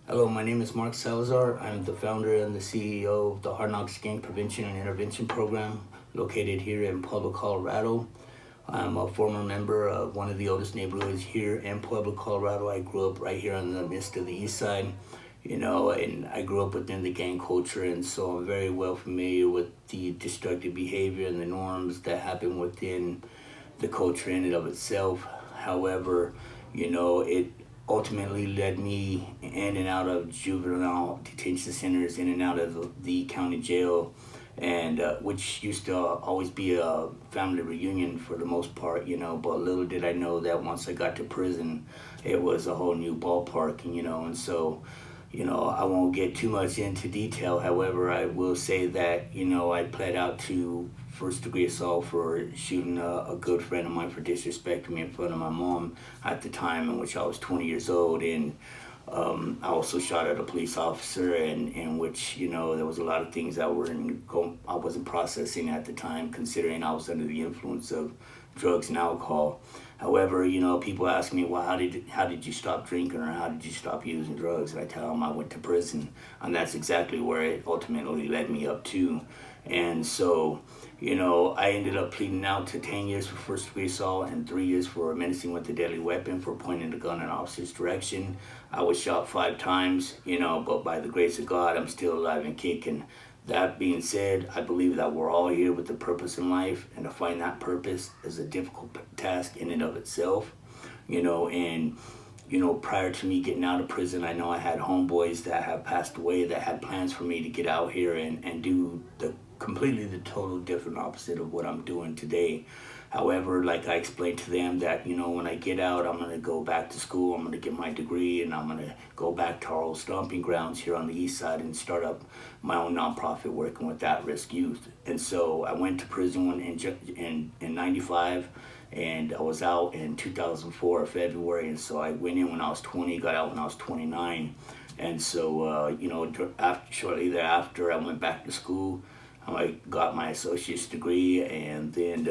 Hello, my name is Mark Salazar. I'm the founder and the CEO of the Hard Knocks Gang Prevention and Intervention Program located here in Pueblo, Colorado. I'm a former member of one of the oldest neighborhoods here in Pueblo, Colorado. I grew up right here in the midst of the east side, and I grew up within the gang culture, and so I'm very well familiar with the destructive behavior and the norms that happen within the culture in and of itself. However, it ultimately led me in and out of juvenile detention centers, in and out of the county jail, and which used to always be a family reunion for the most part, but little did I know that once I got to prison, it was a whole new ballpark, and so I won't get too much into detail. However, I will say that, I pled out to first degree assault for shooting a good friend of mine for disrespecting me in front of my mom at the time in which I was 20 years old. And I also shot at a police officer, and in which, there was a lot of things that I wasn't processing at the time, considering I was under the influence of drugs and alcohol. However, people ask me, well, how did you stop drinking, or how did you stop using drugs? And I tell them I went to prison, and that's exactly where it ultimately led me up to. And so, I ended up pleading out to 10 years for first degree assault and 3 years for menacing with a deadly weapon for pointing a gun in an officer's direction. I was shot 5 times, but by the grace of God, I'm still alive and kicking. That being said, I believe that we're all here with a purpose in life, and to find that purpose is a difficult task in and of itself, and prior to me getting out of prison, I know I had homeboys that have passed away that had plans for me to get out here and do the total different opposite of what I'm doing today. However, like I explained to them that, when I get out, I'm going to go back to school, I'm going to get my degree, and I'm going to go back to our old stomping grounds here on the east side and start up my own nonprofit working with at-risk youth. And so I went to prison in 95, and I was out in 2004 February. And so I went in when I was 20, got out when I was 29. And so, shortly thereafter, I went back to school. I got my associate's degree, and then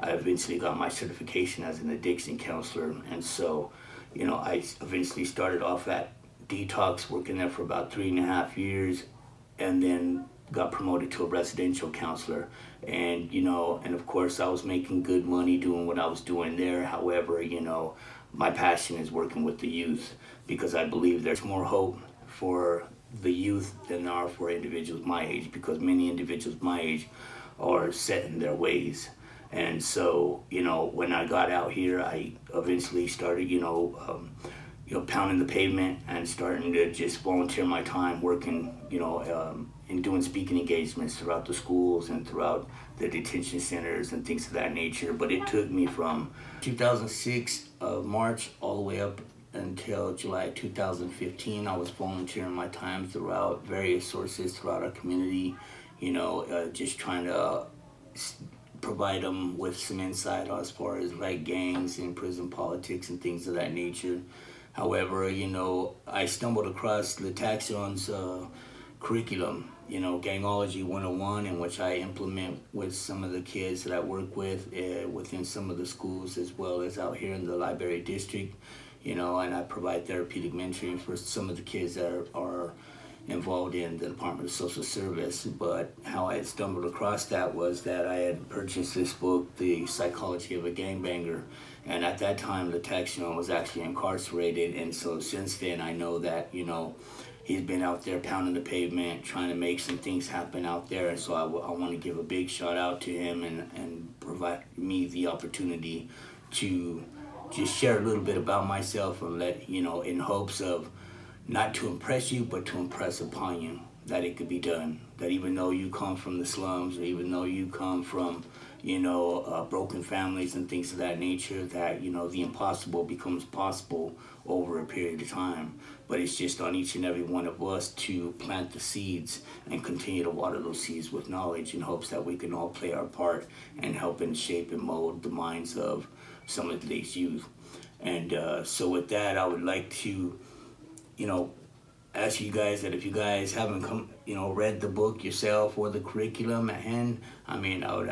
I eventually got my certification as an addiction counselor. And so, I eventually started off at Detox, working there for about 3.5 years, and then got promoted to a residential counselor. And of course, I was making good money doing what I was doing there. However, my passion is working with the youth, because I believe there's more hope for the youth than there are for individuals my age, because many individuals my age are set in their ways. And so, when I got out here, I eventually started, pounding the pavement and starting to just volunteer my time working, and doing speaking engagements throughout the schools and throughout the detention centers and things of that nature. But it took me from 2006 March all the way up until July 2015. I was volunteering my time throughout various sources throughout our community, just trying to provide them with some insight as far as like gangs and prison politics and things of that nature. However, I stumbled across Lataxion's curriculum, Gangology 101, in which I implement with some of the kids that I work with within some of the schools, as well as out here in the Liberia district, and I provide therapeutic mentoring for some of the kids that are involved in the Department of Social Service. But how I had stumbled across that was that I had purchased this book, The Psychology of a Gangbanger, and at that time, Lataxion was actually incarcerated. And so since then, I know that, he's been out there pounding the pavement, trying to make some things happen out there. And so I want to give a big shout out to him and provide me the opportunity to just share a little bit about myself, and let, in hopes of not to impress you, but to impress upon you that it could be done. That even though you come from the slums, or even though you come from, broken families and things of that nature, that, the impossible becomes possible over a period of time. But it's just on each and every one of us to plant the seeds and continue to water those seeds with knowledge, in hopes that we can all play our part and help and shape and mold the minds of some of today's youth. And so with that, I would like to, ask you guys that if you guys haven't read the book yourself or the curriculum at hand, I mean, I would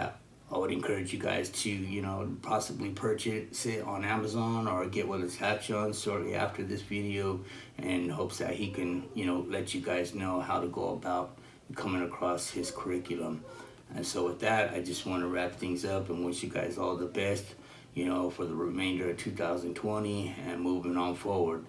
I would encourage you guys to, possibly purchase it on Amazon or get with his action shortly after this video, in hopes that he can, let you guys know how to go about coming across his curriculum. And so with that, I just want to wrap things up and wish you guys all the best, for the remainder of 2020 and moving on forward.